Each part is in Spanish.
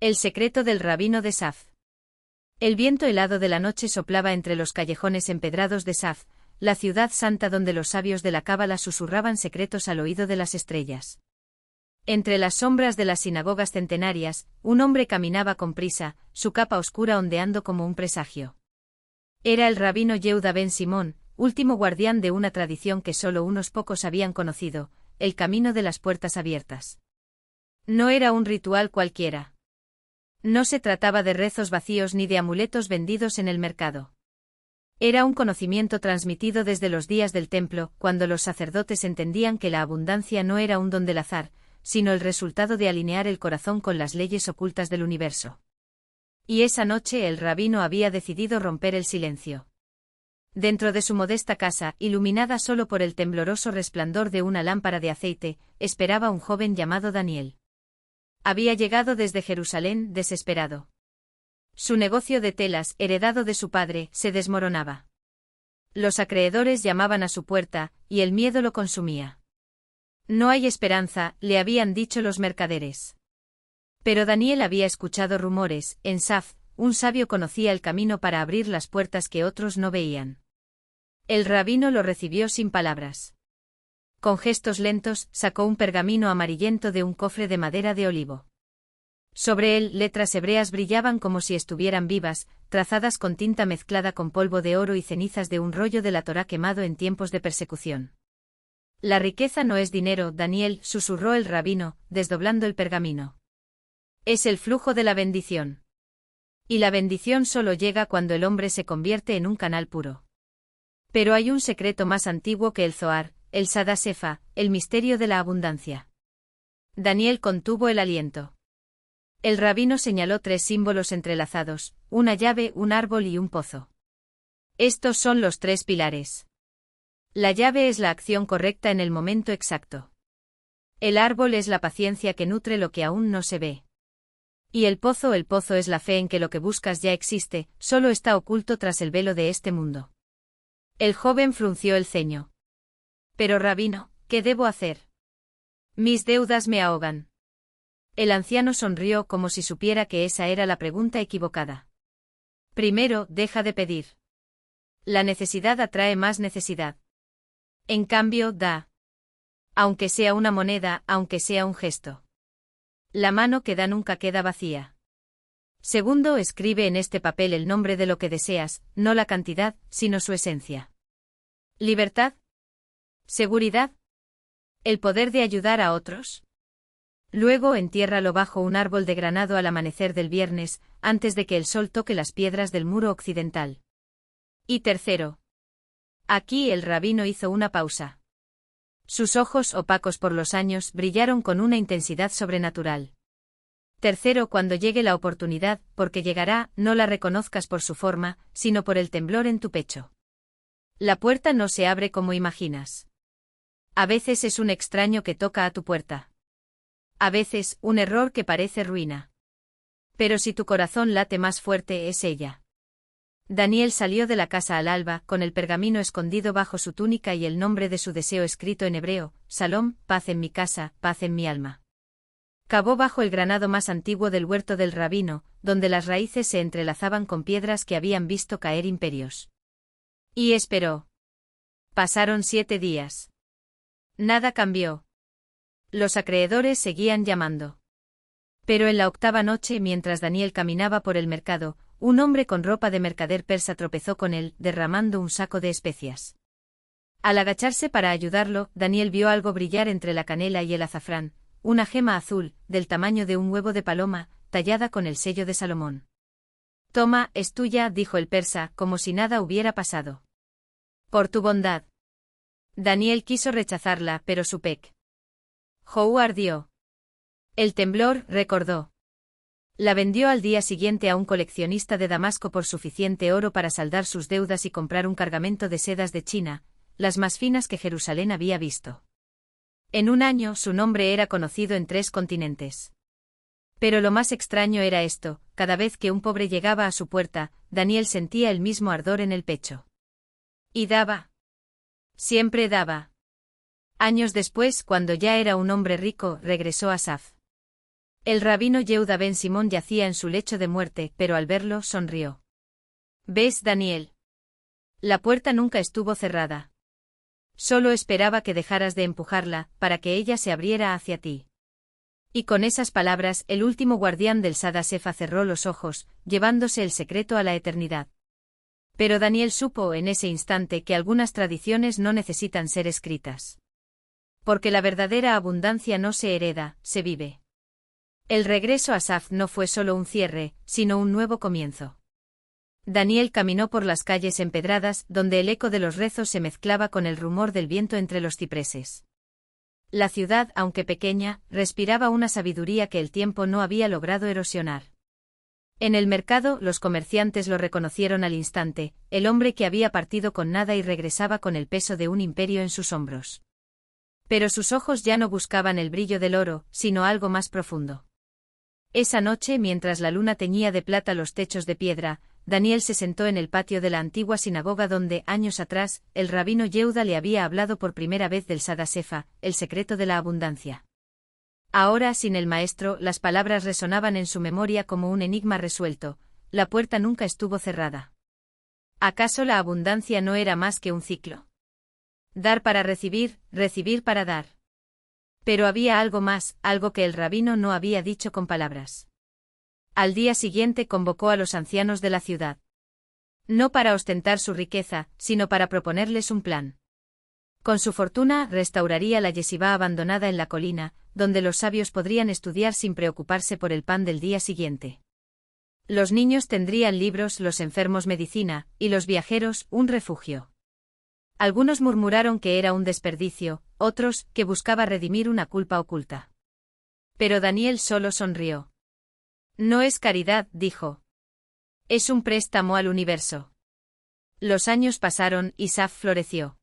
El secreto del rabino de Saf. El viento helado de la noche soplaba entre los callejones empedrados de Saf, la ciudad santa donde los sabios de la cábala susurraban secretos al oído de las estrellas. Entre las sombras de las sinagogas centenarias, un hombre caminaba con prisa, su capa oscura ondeando como un presagio. Era el rabino Yehuda ben Simón, último guardián de una tradición que solo unos pocos habían conocido, el camino de las puertas abiertas. No era un ritual cualquiera. No se trataba de rezos vacíos ni de amuletos vendidos en el mercado. Era un conocimiento transmitido desde los días del templo, cuando los sacerdotes entendían que la abundancia no era un don del azar, sino el resultado de alinear el corazón con las leyes ocultas del universo. Y esa noche el rabino había decidido romper el silencio. Dentro de su modesta casa, iluminada solo por el tembloroso resplandor de una lámpara de aceite, esperaba un joven llamado Daniel. Había llegado desde Jerusalén, desesperado. Su negocio de telas, heredado de su padre, se desmoronaba. Los acreedores llamaban a su puerta, y el miedo lo consumía. No hay esperanza, le habían dicho los mercaderes. Pero Daniel había escuchado rumores, en Saf, un sabio conocía el camino para abrir las puertas que otros no veían. El rabino lo recibió sin palabras. Con gestos lentos, sacó un pergamino amarillento de un cofre de madera de olivo. Sobre él, letras hebreas brillaban como si estuvieran vivas, trazadas con tinta mezclada con polvo de oro y cenizas de un rollo de la Torá quemado en tiempos de persecución. La riqueza no es dinero, Daniel, susurró el rabino, desdoblando el pergamino. Es el flujo de la bendición. Y la bendición solo llega cuando el hombre se convierte en un canal puro. Pero hay un secreto más antiguo que el Zohar, el Sada Sefa, el misterio de la abundancia. Daniel contuvo el aliento. El rabino señaló 3 símbolos entrelazados, una llave, un árbol y un pozo. Estos son los 3 pilares. La llave es la acción correcta en el momento exacto. El árbol es la paciencia que nutre lo que aún no se ve. Y el pozo es la fe en que lo que buscas ya existe, solo está oculto tras el velo de este mundo. El joven frunció el ceño. Pero rabino, ¿qué debo hacer? Mis deudas me ahogan. El anciano sonrió como si supiera que esa era la pregunta equivocada. Primero, deja de pedir. La necesidad atrae más necesidad. En cambio, da. Aunque sea una moneda, aunque sea un gesto. La mano que da nunca queda vacía. Segundo, escribe en este papel el nombre de lo que deseas, no la cantidad, sino su esencia. Libertad. Seguridad. El poder de ayudar a otros. Luego entiérralo bajo un árbol de granado al amanecer del viernes, antes de que el sol toque las piedras del muro occidental. Y tercero. Aquí el rabino hizo una pausa. Sus ojos, opacos por los años, brillaron con una intensidad sobrenatural. Tercero, cuando llegue la oportunidad, porque llegará, no la reconozcas por su forma, sino por el temblor en tu pecho. La puerta no se abre como imaginas. A veces es un extraño que toca a tu puerta. A veces, un error que parece ruina. Pero si tu corazón late más fuerte, es ella. Daniel salió de la casa al alba, con el pergamino escondido bajo su túnica y el nombre de su deseo escrito en hebreo, Salom, paz en mi casa, paz en mi alma. Cavó bajo el granado más antiguo del huerto del rabino, donde las raíces se entrelazaban con piedras que habían visto caer imperios. Y esperó. Pasaron 7 días. Nada cambió. Los acreedores seguían llamando. Pero en la 8ª noche, mientras Daniel caminaba por el mercado, un hombre con ropa de mercader persa tropezó con él, derramando un saco de especias. Al agacharse para ayudarlo, Daniel vio algo brillar entre la canela y el azafrán, una gema azul, del tamaño de un huevo de paloma, tallada con el sello de Salomón. Toma, es tuya, dijo el persa, como si nada hubiera pasado. Por tu bondad. Daniel quiso rechazarla, pero su pec. Jou ardió. El temblor, recordó. La vendió al día siguiente a un coleccionista de Damasco por suficiente oro para saldar sus deudas y comprar un cargamento de sedas de China, las más finas que Jerusalén había visto. En un año su nombre era conocido en 3 continentes. Pero lo más extraño era esto, cada vez que un pobre llegaba a su puerta, Daniel sentía el mismo ardor en el pecho. Y daba. Siempre daba. Años después, cuando ya era un hombre rico, regresó a Saf. El rabino Yehuda ben Simón yacía en su lecho de muerte, pero al verlo, sonrió. ¿Ves, Daniel? La puerta nunca estuvo cerrada. Solo esperaba que dejaras de empujarla, para que ella se abriera hacia ti. Y con esas palabras, el último guardián del Sada Sefa cerró los ojos, llevándose el secreto a la eternidad. Pero Daniel supo en ese instante que algunas tradiciones no necesitan ser escritas. Porque la verdadera abundancia no se hereda, se vive. El regreso a Saf no fue solo un cierre, sino un nuevo comienzo. Daniel caminó por las calles empedradas, donde el eco de los rezos se mezclaba con el rumor del viento entre los cipreses. La ciudad, aunque pequeña, respiraba una sabiduría que el tiempo no había logrado erosionar. En el mercado, los comerciantes lo reconocieron al instante, el hombre que había partido con nada y regresaba con el peso de un imperio en sus hombros. Pero sus ojos ya no buscaban el brillo del oro, sino algo más profundo. Esa noche, mientras la luna teñía de plata los techos de piedra, Daniel se sentó en el patio de la antigua sinagoga donde, años atrás, el rabino Yehuda le había hablado por primera vez del Sada Sefa, el secreto de la abundancia. Ahora, sin el maestro, las palabras resonaban en su memoria como un enigma resuelto. La puerta nunca estuvo cerrada. ¿Acaso la abundancia no era más que un ciclo? Dar para recibir, recibir para dar. Pero había algo más, algo que el rabino no había dicho con palabras. Al día siguiente convocó a los ancianos de la ciudad. No para ostentar su riqueza, sino para proponerles un plan. Con su fortuna restauraría la yeshivá abandonada en la colina, donde los sabios podrían estudiar sin preocuparse por el pan del día siguiente. Los niños tendrían libros, los enfermos medicina, y los viajeros un refugio. Algunos murmuraron que era un desperdicio, otros, que buscaba redimir una culpa oculta. Pero Daniel solo sonrió. No es caridad, dijo. Es un préstamo al universo. Los años pasaron y Saf floreció.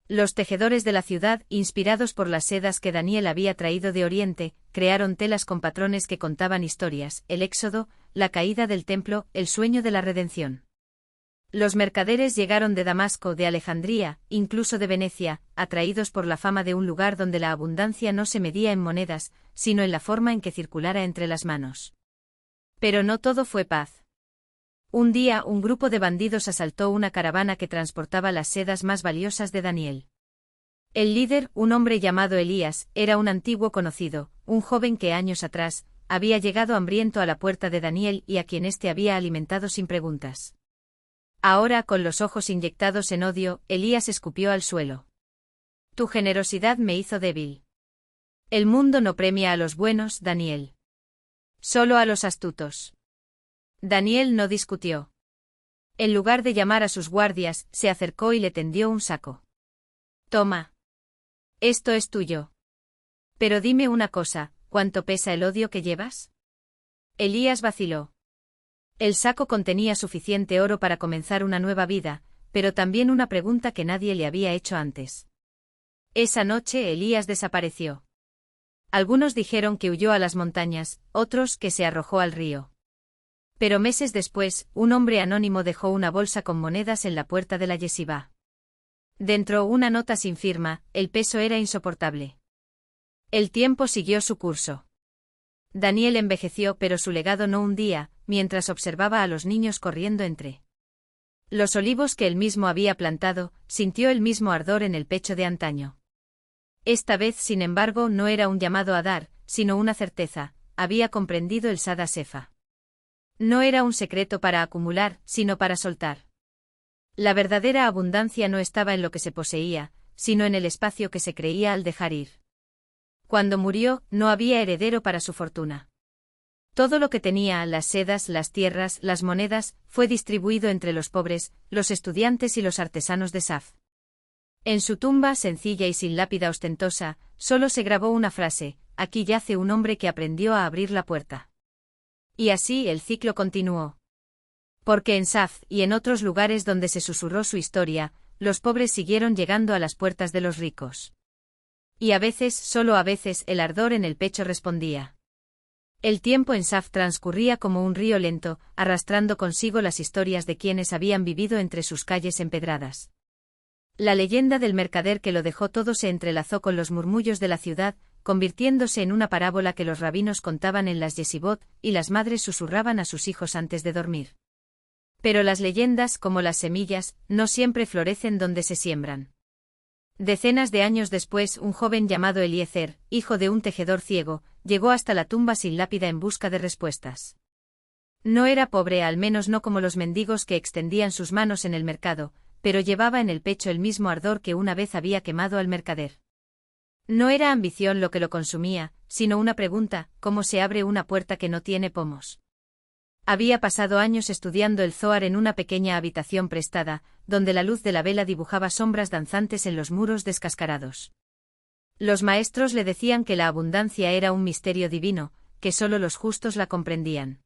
Los tejedores de la ciudad, inspirados por las sedas que Daniel había traído de Oriente, crearon telas con patrones que contaban historias, el éxodo, la caída del templo, el sueño de la redención. Los mercaderes llegaron de Damasco, de Alejandría, incluso de Venecia, atraídos por la fama de un lugar donde la abundancia no se medía en monedas, sino en la forma en que circulara entre las manos. Pero no todo fue paz. Un día, un grupo de bandidos asaltó una caravana que transportaba las sedas más valiosas de Daniel. El líder, un hombre llamado Elías, era un antiguo conocido, un joven que años atrás había llegado hambriento a la puerta de Daniel y a quien éste había alimentado sin preguntas. Ahora, con los ojos inyectados en odio, Elías escupió al suelo. Tu generosidad me hizo débil. El mundo no premia a los buenos, Daniel. Solo a los astutos. Daniel no discutió. En lugar de llamar a sus guardias, se acercó y le tendió un saco. Toma. Esto es tuyo. Pero dime una cosa, ¿cuánto pesa el odio que llevas? Elías vaciló. El saco contenía suficiente oro para comenzar una nueva vida, pero también una pregunta que nadie le había hecho antes. Esa noche Elías desapareció. Algunos dijeron que huyó a las montañas, otros que se arrojó al río. Pero meses después, un hombre anónimo dejó una bolsa con monedas en la puerta de la yeshivá. Dentro una nota sin firma, el peso era insoportable. El tiempo siguió su curso. Daniel envejeció, pero su legado no hundía, mientras observaba a los niños corriendo entre los olivos que él mismo había plantado, sintió el mismo ardor en el pecho de antaño. Esta vez, sin embargo, no era un llamado a dar, sino una certeza, había comprendido el Sada Sefa. No era un secreto para acumular, sino para soltar. La verdadera abundancia no estaba en lo que se poseía, sino en el espacio que se creía al dejar ir. Cuando murió, no había heredero para su fortuna. Todo lo que tenía, las sedas, las tierras, las monedas, fue distribuido entre los pobres, los estudiantes y los artesanos de Saf. En su tumba, sencilla y sin lápida ostentosa, solo se grabó una frase: aquí yace un hombre que aprendió a abrir la puerta. Y así el ciclo continuó. Porque en Saf, y en otros lugares donde se susurró su historia, los pobres siguieron llegando a las puertas de los ricos. Y a veces, solo a veces, el ardor en el pecho respondía. El tiempo en Saf transcurría como un río lento, arrastrando consigo las historias de quienes habían vivido entre sus calles empedradas. La leyenda del mercader que lo dejó todo se entrelazó con los murmullos de la ciudad, convirtiéndose en una parábola que los rabinos contaban en las yeshivot y las madres susurraban a sus hijos antes de dormir. Pero las leyendas, como las semillas, no siempre florecen donde se siembran. Decenas de años después, un joven llamado Eliezer, hijo de un tejedor ciego, llegó hasta la tumba sin lápida en busca de respuestas. No era pobre, al menos no como los mendigos que extendían sus manos en el mercado, pero llevaba en el pecho el mismo ardor que una vez había quemado al mercader. No era ambición lo que lo consumía, sino una pregunta: ¿cómo se abre una puerta que no tiene pomos? Había pasado años estudiando el Zohar en una pequeña habitación prestada, donde la luz de la vela dibujaba sombras danzantes en los muros descascarados. Los maestros le decían que la abundancia era un misterio divino, que solo los justos la comprendían.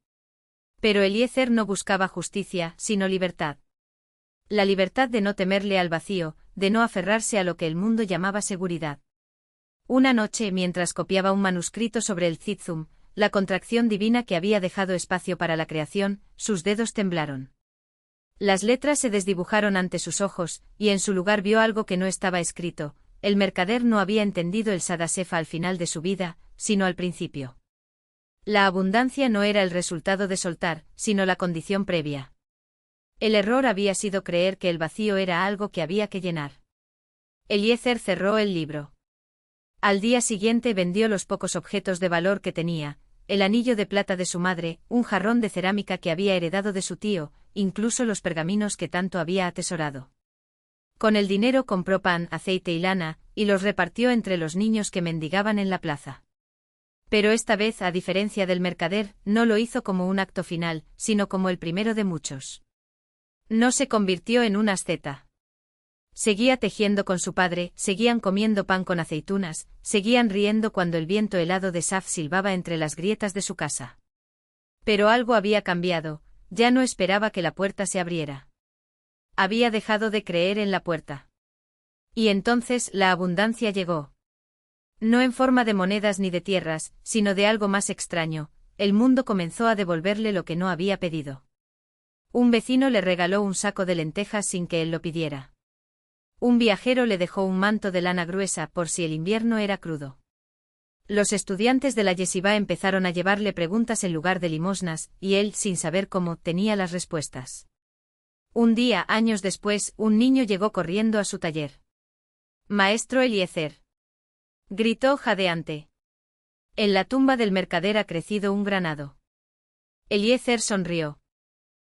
Pero Eliezer no buscaba justicia, sino libertad. La libertad de no temerle al vacío, de no aferrarse a lo que el mundo llamaba seguridad. Una noche, mientras copiaba un manuscrito sobre el Tzimtzum, la contracción divina que había dejado espacio para la creación, sus dedos temblaron. Las letras se desdibujaron ante sus ojos, y en su lugar vio algo que no estaba escrito: el mercader no había entendido el Sadasefa al final de su vida, sino al principio. La abundancia no era el resultado de soltar, sino la condición previa. El error había sido creer que el vacío era algo que había que llenar. Eliezer cerró el libro. Al día siguiente vendió los pocos objetos de valor que tenía: el anillo de plata de su madre, un jarrón de cerámica que había heredado de su tío, incluso los pergaminos que tanto había atesorado. Con el dinero compró pan, aceite y lana, y los repartió entre los niños que mendigaban en la plaza. Pero esta vez, a diferencia del mercader, no lo hizo como un acto final, sino como el primero de muchos. No se convirtió en un asceta. Seguía tejiendo con su padre, seguían comiendo pan con aceitunas, seguían riendo cuando el viento helado de Saf silbaba entre las grietas de su casa. Pero algo había cambiado: ya no esperaba que la puerta se abriera. Había dejado de creer en la puerta. Y entonces la abundancia llegó. No en forma de monedas ni de tierras, sino de algo más extraño: el mundo comenzó a devolverle lo que no había pedido. Un vecino le regaló un saco de lentejas sin que él lo pidiera. Un viajero le dejó un manto de lana gruesa por si el invierno era crudo. Los estudiantes de la yeshivá empezaron a llevarle preguntas en lugar de limosnas, y él, sin saber cómo, tenía las respuestas. Un día, años después, un niño llegó corriendo a su taller. «Maestro Eliezer», gritó jadeante. En la tumba del mercader ha crecido un granado. Eliezer sonrió.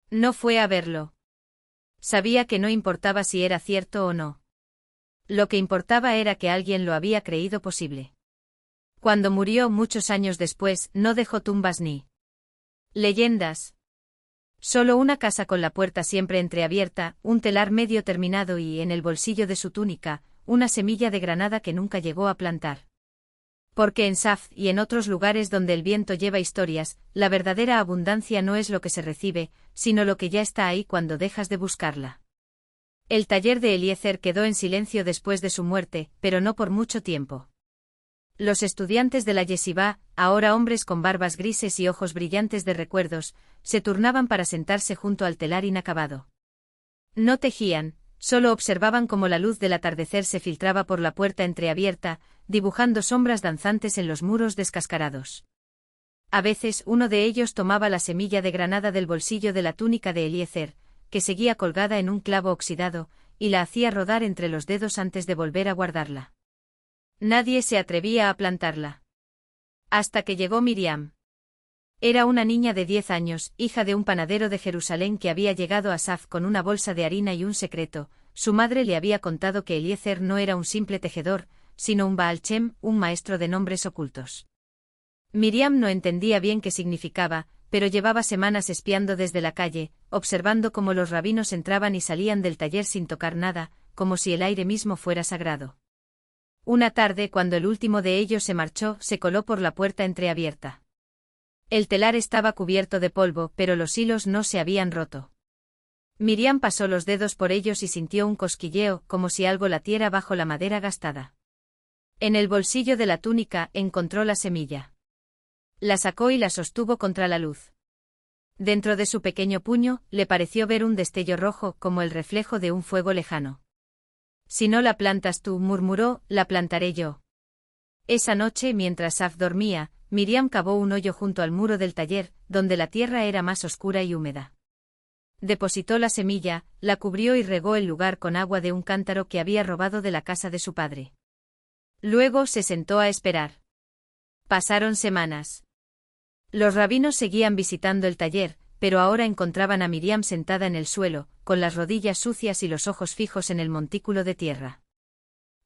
No fue a verlo. Sabía que no importaba si era cierto o no. Lo que importaba era que alguien lo había creído posible. Cuando murió muchos años después, no dejó tumbas ni leyendas. Solo una casa con la puerta siempre entreabierta, un telar medio terminado y, en el bolsillo de su túnica, una semilla de granada que nunca llegó a plantar. Porque en Saf y en otros lugares donde el viento lleva historias, la verdadera abundancia no es lo que se recibe, sino lo que ya está ahí cuando dejas de buscarla. El taller de Eliezer quedó en silencio después de su muerte, pero no por mucho tiempo. Los estudiantes de la yeshivá, ahora hombres con barbas grises y ojos brillantes de recuerdos, se turnaban para sentarse junto al telar inacabado. No tejían, solo observaban cómo la luz del atardecer se filtraba por la puerta entreabierta, dibujando sombras danzantes en los muros descascarados. A veces uno de ellos tomaba la semilla de granada del bolsillo de la túnica de Eliezer, que seguía colgada en un clavo oxidado, y la hacía rodar entre los dedos antes de volver a guardarla. Nadie se atrevía a plantarla. Hasta que llegó Miriam. Era una niña de 10 años, hija de un panadero de Jerusalén que había llegado a Saf con una bolsa de harina y un secreto. Su madre le había contado que Eliezer no era un simple tejedor, sino un Baal Shem, un maestro de nombres ocultos. Miriam no entendía bien qué significaba, pero llevaba semanas espiando desde la calle, observando cómo los rabinos entraban y salían del taller sin tocar nada, como si el aire mismo fuera sagrado. Una tarde, cuando el último de ellos se marchó, se coló por la puerta entreabierta. El telar estaba cubierto de polvo, pero los hilos no se habían roto. Miriam pasó los dedos por ellos y sintió un cosquilleo, como si algo latiera bajo la madera gastada. En el bolsillo de la túnica encontró la semilla. La sacó y la sostuvo contra la luz. Dentro de su pequeño puño, le pareció ver un destello rojo, como el reflejo de un fuego lejano. «Si no la plantas tú», murmuró, «la plantaré yo». Esa noche, mientras Saf dormía, Miriam cavó un hoyo junto al muro del taller, donde la tierra era más oscura y húmeda. Depositó la semilla, la cubrió y regó el lugar con agua de un cántaro que había robado de la casa de su padre. Luego se sentó a esperar. Pasaron semanas. Los rabinos seguían visitando el taller, pero ahora encontraban a Miriam sentada en el suelo, con las rodillas sucias y los ojos fijos en el montículo de tierra.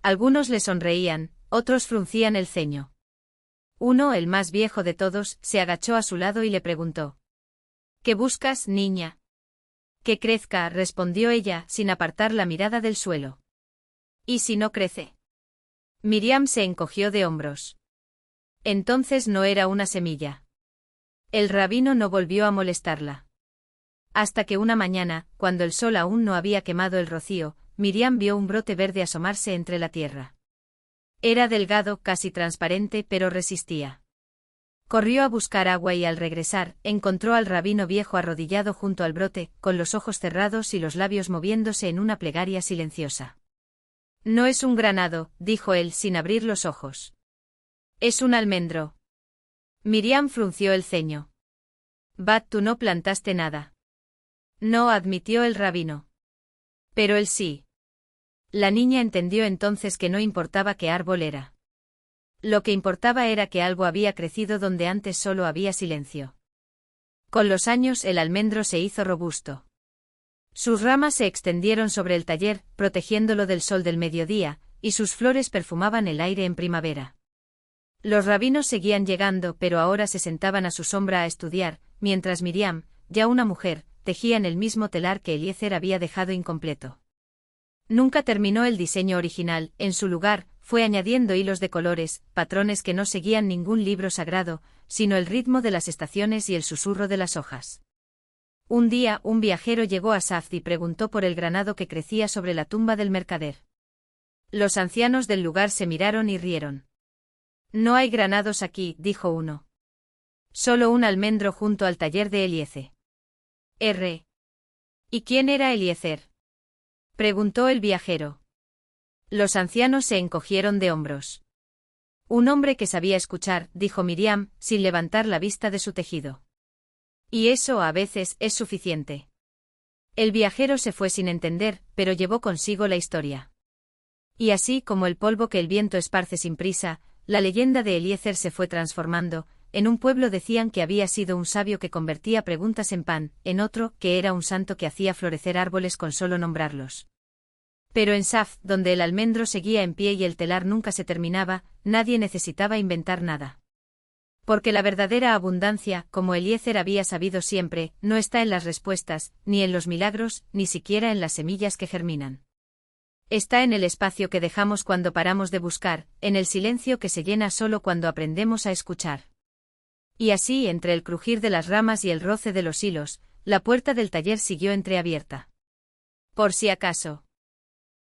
Algunos le sonreían, otros fruncían el ceño. Uno, el más viejo de todos, se agachó a su lado y le preguntó: ¿Qué buscas, niña? Que crezca, respondió ella, sin apartar la mirada del suelo. ¿Y si no crece? Miriam se encogió de hombros. Entonces no era una semilla. El rabino no volvió a molestarla. Hasta que una mañana, cuando el sol aún no había quemado el rocío, Miriam vio un brote verde asomarse entre la tierra. Era delgado, casi transparente, pero resistía. Corrió a buscar agua y al regresar, encontró al rabino viejo arrodillado junto al brote, con los ojos cerrados y los labios moviéndose en una plegaria silenciosa. No es un granado, dijo él sin abrir los ojos. Es un almendro. Miriam frunció el ceño. Bat, tú no plantaste nada. No, admitió el rabino. Pero él sí. La niña entendió entonces que no importaba qué árbol era. Lo que importaba era que algo había crecido donde antes solo había silencio. Con los años el almendro se hizo robusto. Sus ramas se extendieron sobre el taller, protegiéndolo del sol del mediodía, y sus flores perfumaban el aire en primavera. Los rabinos seguían llegando, pero ahora se sentaban a su sombra a estudiar, mientras Miriam, ya una mujer, tejía en el mismo telar que Eliezer había dejado incompleto. Nunca terminó el diseño original, en su lugar, fue añadiendo hilos de colores, patrones que no seguían ningún libro sagrado, sino el ritmo de las estaciones y el susurro de las hojas. Un día, un viajero llegó a Safd y preguntó por el granado que crecía sobre la tumba del mercader. Los ancianos del lugar se miraron y rieron. No hay granados aquí, dijo uno. Solo un almendro junto al taller de Eliezer. ¿Y quién era Eliezer? Preguntó el viajero. Los ancianos se encogieron de hombros. Un hombre que sabía escuchar, dijo Miriam, sin levantar la vista de su tejido. Y eso a veces es suficiente. El viajero se fue sin entender, pero llevó consigo la historia. Y así como el polvo que el viento esparce sin prisa, la leyenda de Eliezer se fue transformando. En un pueblo decían que había sido un sabio que convertía preguntas en pan, en otro, que era un santo que hacía florecer árboles con solo nombrarlos. Pero en Safd, donde el almendro seguía en pie y el telar nunca se terminaba, nadie necesitaba inventar nada. Porque la verdadera abundancia, como Eliezer había sabido siempre, no está en las respuestas, ni en los milagros, ni siquiera en las semillas que germinan. Está en el espacio que dejamos cuando paramos de buscar, en el silencio que se llena solo cuando aprendemos a escuchar. Y así, entre el crujir de las ramas y el roce de los hilos, la puerta del taller siguió entreabierta. Por si acaso.